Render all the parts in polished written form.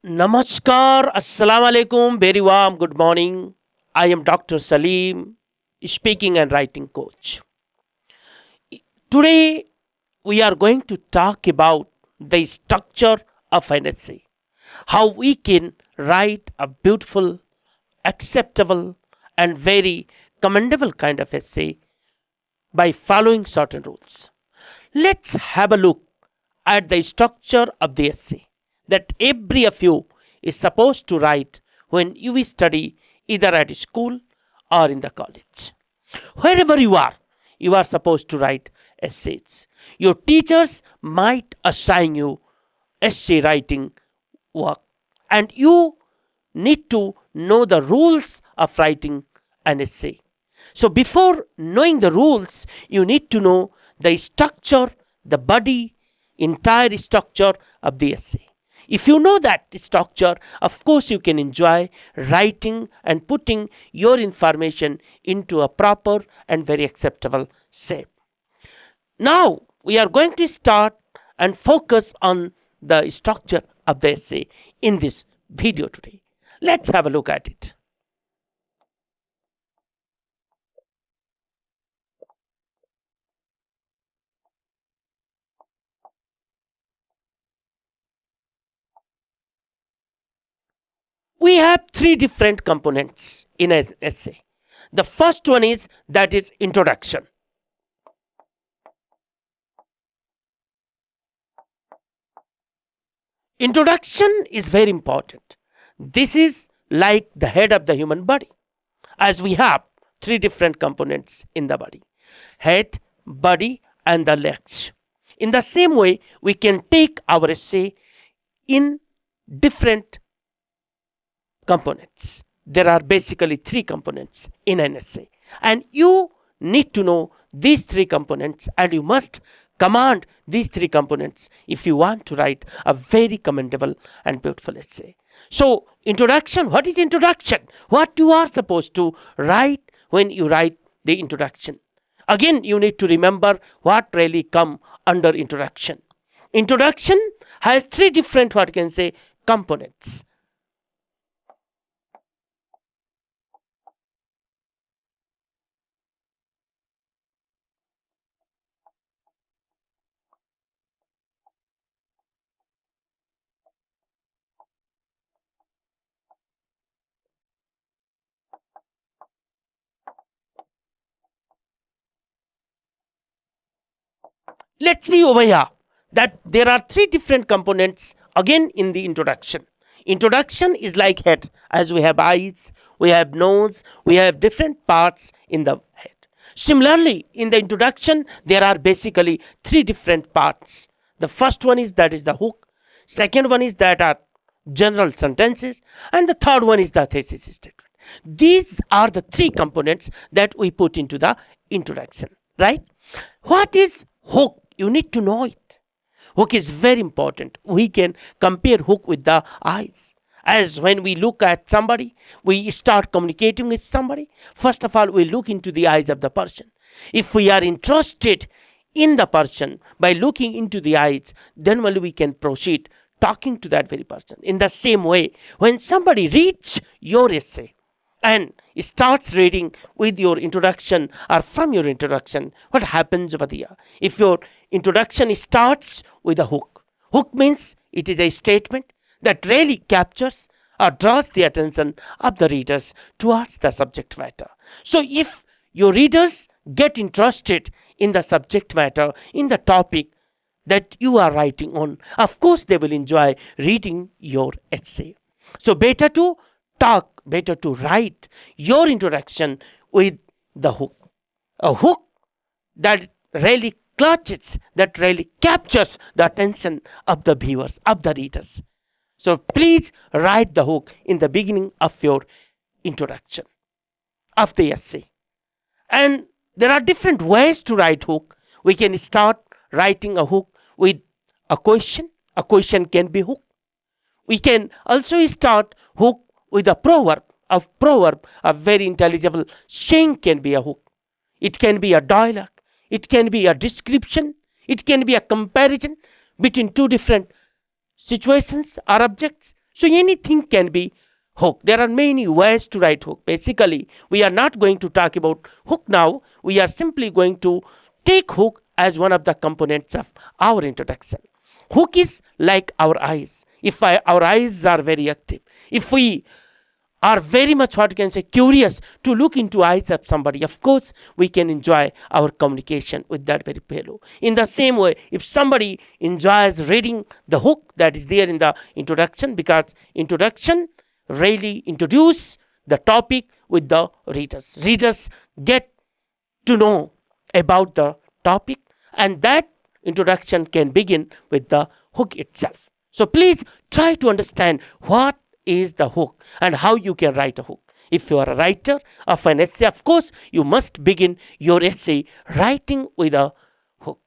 Namaskar, Assalamu alaikum, very warm good morning. I am Dr. Salim, speaking and writing coach. Today we are going to talk about the structure of an essay, how we can write a beautiful, acceptable, and very commendable kind of essay by following certain rules. Let's have a look at the structure of the essay that every of you is supposed to write when you study either at school or in the college. Wherever you are supposed to write essays. Your teachers might assign you essay writing work, and you need to know the rules of writing an essay. So, before knowing the rules, you need to know the structure, the body, entire structure of the essay. If you know that structure, of course, you can enjoy writing and putting your information into a proper and very acceptable shape. Now, we are going to start and focus on the structure of the essay in this video today. Let's have a look at it. We have three different components in an essay. The first one is that is introduction. Introduction is very important. This is like the head of the human body, as we have three different components in the body: head, body, and the legs. In the same way, we can take our essay in different components. There are basically three components in an essay, and you need to know these three components, and you must command these three components if you want to write a very commendable and beautiful essay. So, introduction. What is introduction? What you are supposed to write when you write the introduction? Again, you need to remember what really come under introduction. Introduction has three different, what you can say, components. Let's see over here that there are three different components again in the introduction. Introduction is like head, as we have eyes, we have nose, we have different parts in the head. Similarly, in the introduction, there are basically three different parts. The first one is that is the hook, second one is that are general sentences, and the third one is the thesis statement. These are the three components that we put into the introduction, right? What is hook? You need to know it. Hook is very important. We can compare hook with the eyes. As when we look at somebody, we start communicating with somebody. First of all, we look into the eyes of the person. If we are interested in the person by looking into the eyes, then only we can proceed talking to that very person. In the same way, when somebody reads your essay and starts reading with your introduction or from your introduction, what happens over there? If your introduction starts with a hook, hook means it is a statement that really captures or draws the attention of the readers towards the subject matter. So if your readers get interested in the subject matter, in the topic that you are writing on, of course they will enjoy reading your essay. So better to talk, better to write your introduction with the hook. A hook that really clutches, that really captures the attention of the viewers, of the readers. So please write the hook in the beginning of your introduction of the essay. And there are different ways to write hook. We can start writing a hook with a question. A question can be hook. We can also start hook with a proverb. A proverb, a very intelligible saying, can be a hook. It can be a dialogue. It can be a description. It can be a comparison between two different situations or objects. So anything can be hook. There are many ways to write hook. Basically, we are not going to talk about hook now. We are simply going to take hook as one of the components of our introduction. Hook is like our eyes. If our eyes are very active, if we are very much, what you can say, curious to look into eyes of somebody, of course we can enjoy our communication with that very fellow. In the same way, if somebody enjoys reading the hook that is there in the introduction, because introduction really introduce the topic with the readers. Readers get to know about the topic, and that introduction can begin with the hook itself. So please try to understand what is the hook and how you can write a hook. If you are a writer of an essay, of course you must begin your essay writing with a hook.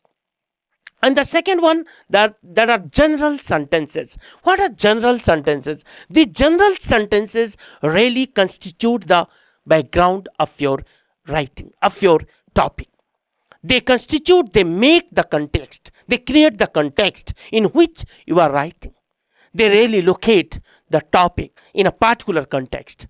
And the second one, that are general sentences. What are general sentences? The general sentences really constitute the background of your writing, of your topic. They constitute, they make the context, they create the context in which you are writing. They really locate the topic in a particular context.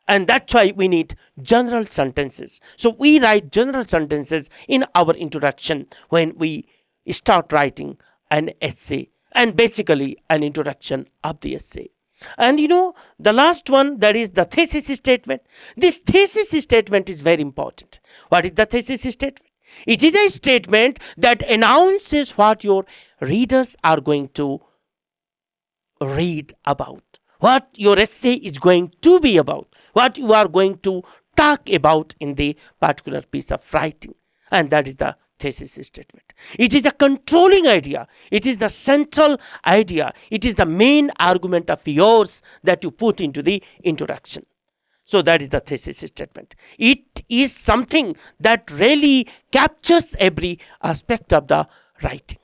And that's why we need general sentences. So we write general sentences in our introduction when we start writing an essay, and basically an introduction of the essay. And the last one, that is the thesis statement. This thesis statement is very important. What is the thesis statement? It is a statement that announces what your readers are going to read about, what your essay is going to be about, what you are going to talk about in the particular piece of writing. And that is the thesis statement. It is a controlling idea. It is the central idea. It is the main argument of yours that you put into the introduction. So that is the thesis statement. It is something that really captures every aspect of the writing.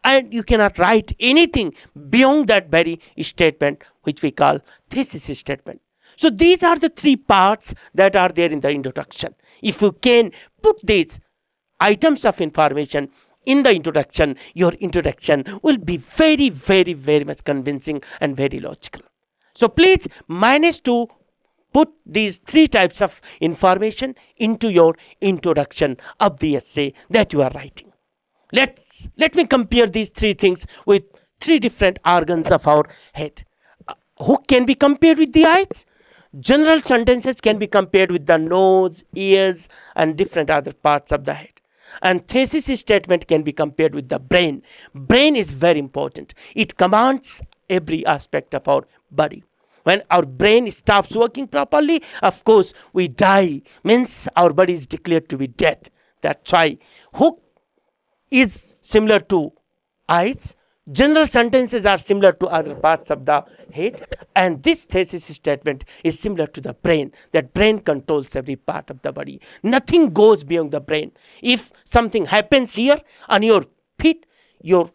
And you cannot write anything beyond that very statement, which we call thesis statement. So these are the three parts that are there in the introduction. If you can put these items of information in the introduction, your introduction will be very, very, very much convincing and very logical. So please manage to put these three types of information into your introduction of the essay that you are writing. Let me compare these three things with three different organs of our head. Hook can be compared with the eyes. General sentences can be compared with the nose, ears, and different other parts of the head. And thesis statement can be compared with the brain. Brain is very important. It commands every aspect of our body. When our brain stops working properly, of course, we die. Means our body is declared to be dead. That's why hook is similar to eyes. General sentences are similar to other parts of the head. And this thesis statement is similar to the brain. That brain controls every part of the body. Nothing goes beyond the brain. If something happens here on your feet, your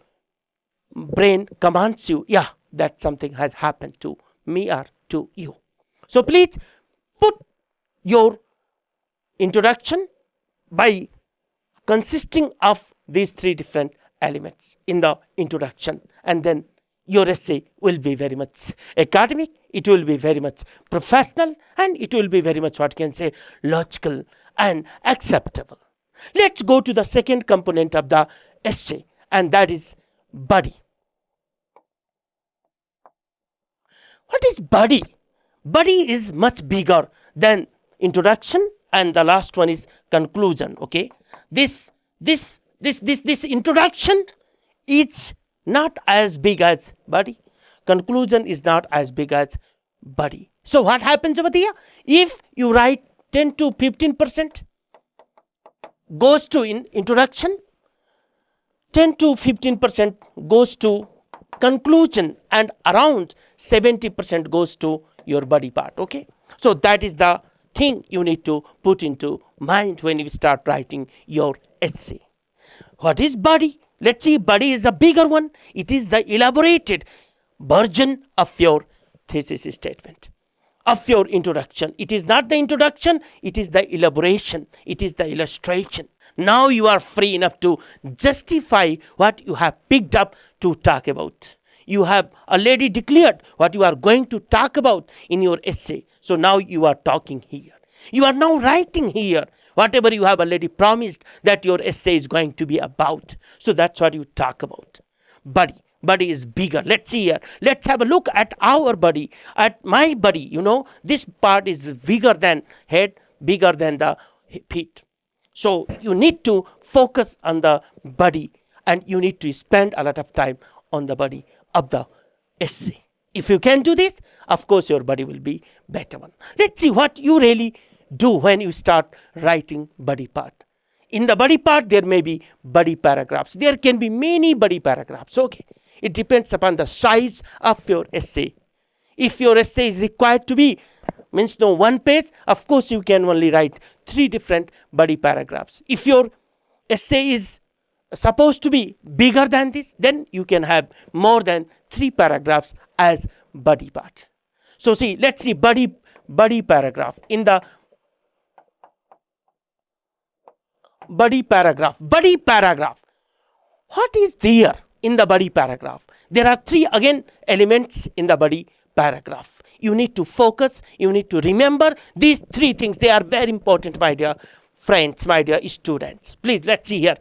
brain commands you, yeah, that something has happened to me or to you. So please put your introduction by consisting of these three different elements in the introduction, and then your essay will be very much academic, it will be very much professional, and it will be very much, what you can say, logical and acceptable. Let's go to the second component of the essay, and that is body. What is body? Body is much bigger than introduction, and the last one is conclusion. Okay, this introduction is not as big as body. Conclusion is not as big as body. So what happens over there? If you write 10 to 15% goes to introduction, 10 to 15% goes to conclusion, and around 70% goes to your body part. Okay, so that is the thing you need to put into mind when you start writing your essay. What is body? Let's see, body is the bigger one. It is the elaborated version of your thesis statement, of your introduction. It is not the introduction, it is the elaboration, it is the illustration. Now you are free enough to justify what you have picked up to talk about. you have already declared what you are going to talk about in your essay. So now you are talking here. You are now writing here whatever you have already promised that your essay is going to be about. So that's what you talk about. Body. Body is bigger. Let's see here. Let's have a look at our body, at my body. This part is bigger than head, bigger than the feet. So you need to focus on the body, and you need to spend a lot of time on the body of the essay. If you can do this, of course your body will be better one. Let's see what you really do when you start writing body part. In the body part, there may be body paragraphs. There can be many body paragraphs. Okay. It depends upon the size of your essay. If your essay is required to be, means no one page, of course you can only write 3 different body paragraphs. If your essay is supposed to be bigger than this, then you can have more than 3 paragraphs as body part. So see, let's see body paragraph. In the body paragraph, what is there in the body paragraph? There are 3 again elements in the body paragraph. You need to focus, you need to remember these 3 things. They are very important, my dear friends, my dear students. Please, let's see here.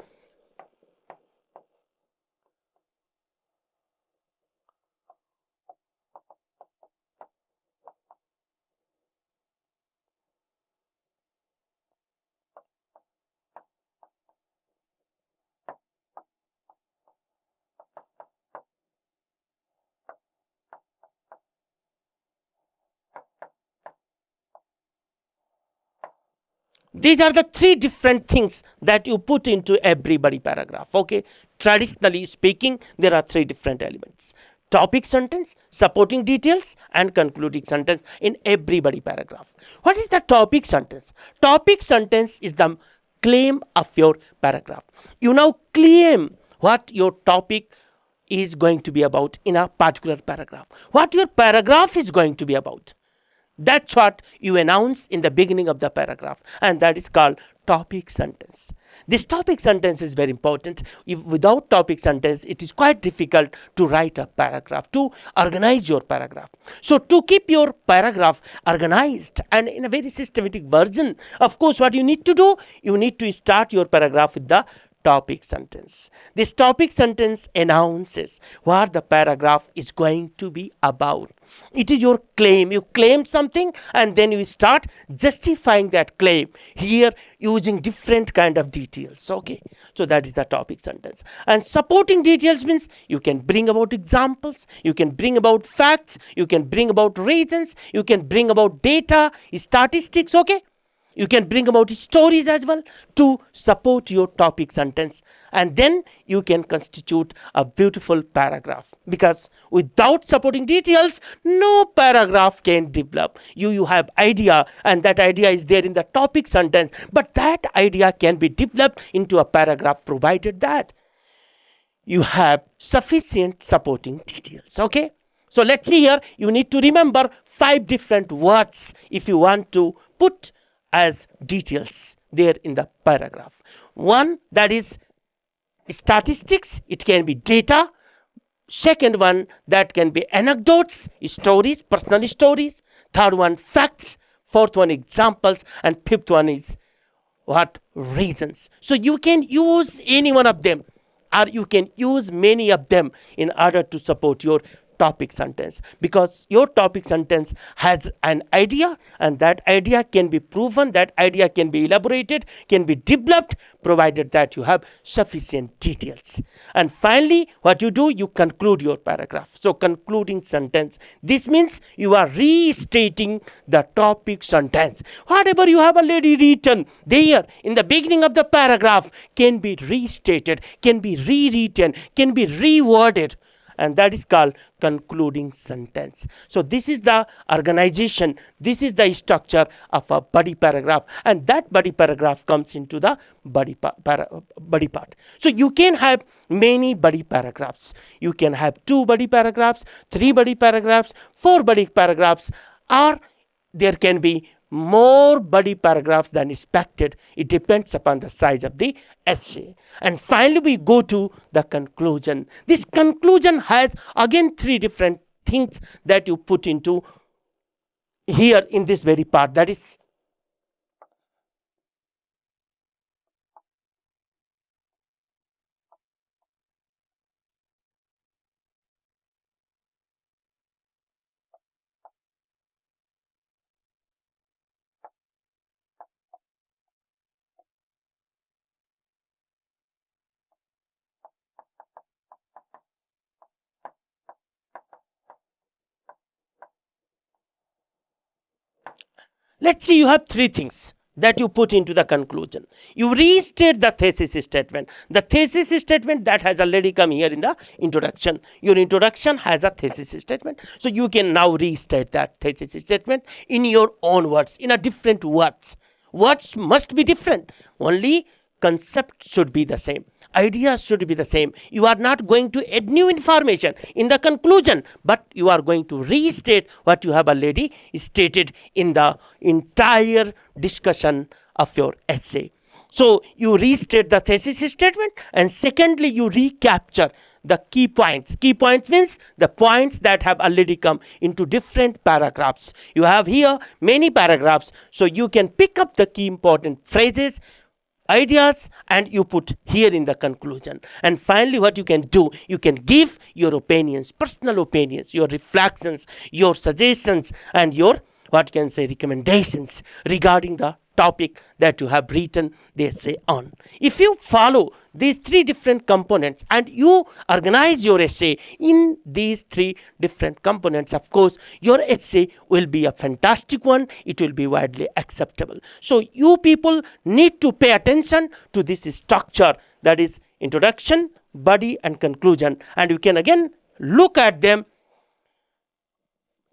These are the 3 different things that you put into every body paragraph. Okay. Traditionally speaking, there are 3 different elements: topic sentence, supporting details, and concluding sentence in every body paragraph. What is the topic sentence? Topic sentence is the claim of your paragraph. You now claim what your topic is going to be about in a particular paragraph. What your paragraph is going to be about. That's what you announce in the beginning of the paragraph, and that is called topic sentence. This topic sentence is very important. If without topic sentence, it is quite difficult to write a paragraph, to organize your paragraph. So to keep your paragraph organized and in a very systematic version, of course, what you need to do, you need to start your paragraph with the topic sentence. This topic sentence announces what the paragraph is going to be about. It is your claim. You claim something and then you start justifying that claim here using different kind of details. Okay. So that is the topic sentence. And supporting details means you can bring about examples, you can bring about facts, you can bring about reasons, you can bring about data, statistics. Okay. You can bring about stories as well to support your topic sentence, and then you can constitute a beautiful paragraph, because without supporting details, no paragraph can develop. You have idea, and that idea is there in the topic sentence, but that idea can be developed into a paragraph provided that you have sufficient supporting details. Okay. So let's see here. You need to remember 5 different words if you want to put as details there in the paragraph. One, that is statistics. It can be data. Second one, that can be anecdotes, stories, personal stories. Third one, facts. Fourth one, examples. And fifth one is what? Reasons. So you can use any one of them, or you can use many of them in order to support your topic sentence, because your topic sentence has an idea, and that idea can be proven, that idea can be elaborated, can be developed, provided that you have sufficient details. And finally, what you do, you conclude your paragraph. So concluding sentence, this means you are restating the topic sentence. Whatever you have already written there in the beginning of the paragraph can be restated, can be rewritten, can be reworded, and that is called concluding sentence. So this is the organization, this is the structure of a body paragraph, and that body paragraph comes into the body part. So you can have many body paragraphs. You can have 2 body paragraphs, 3 body paragraphs, 4 body paragraphs, or there can be more body paragraphs than expected. It depends upon the size of the essay. And finally, we go to the conclusion. This conclusion has again three different things that you put into here in this very part. That is, let's see, you have three things that you put into the conclusion. You restate the thesis statement. The thesis statement that has already come here in the introduction. Your introduction has a thesis statement. So you can now restate that thesis statement in your own words, in a different words. Words must be different. Only concept should be the same, ideas should be the same. You are not going to add new information in the conclusion, but you are going to restate what you have already stated in the entire discussion of your essay. So you restate the thesis statement, and secondly, you recapture the key points. Key points means the points that have already come into different paragraphs. You have here many paragraphs, so you can pick up the key important phrases, ideas, and you put here in the conclusion. And finally, what you can do, you can give your opinions, personal opinions, your reflections, your suggestions, and your, what you can say, recommendations regarding the topic that you have written the essay on. If you follow these three different components and you organize your essay in these three different components, of course, your essay will be a fantastic one. It will be widely acceptable. So you people need to pay attention to this structure, that is introduction, body, and conclusion. And you can again look at them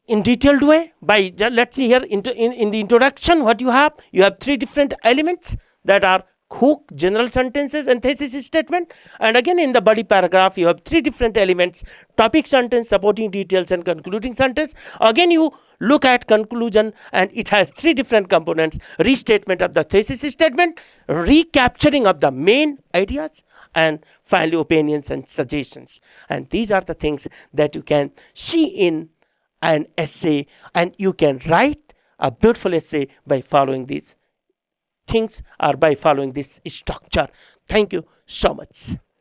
in detailed way by, let's see here, in the introduction, what you have three different elements that are hook, general sentences, and thesis statement. And again in the body paragraph, you have three different elements: topic sentence, supporting details, and concluding sentence. Again you look at conclusion, and it has three different components: restatement of the thesis statement, recapturing of the main ideas, and finally opinions and suggestions. And these are the things that you can see in an essay, and you can write a beautiful essay by following these things or by following this structure. Thank you so much.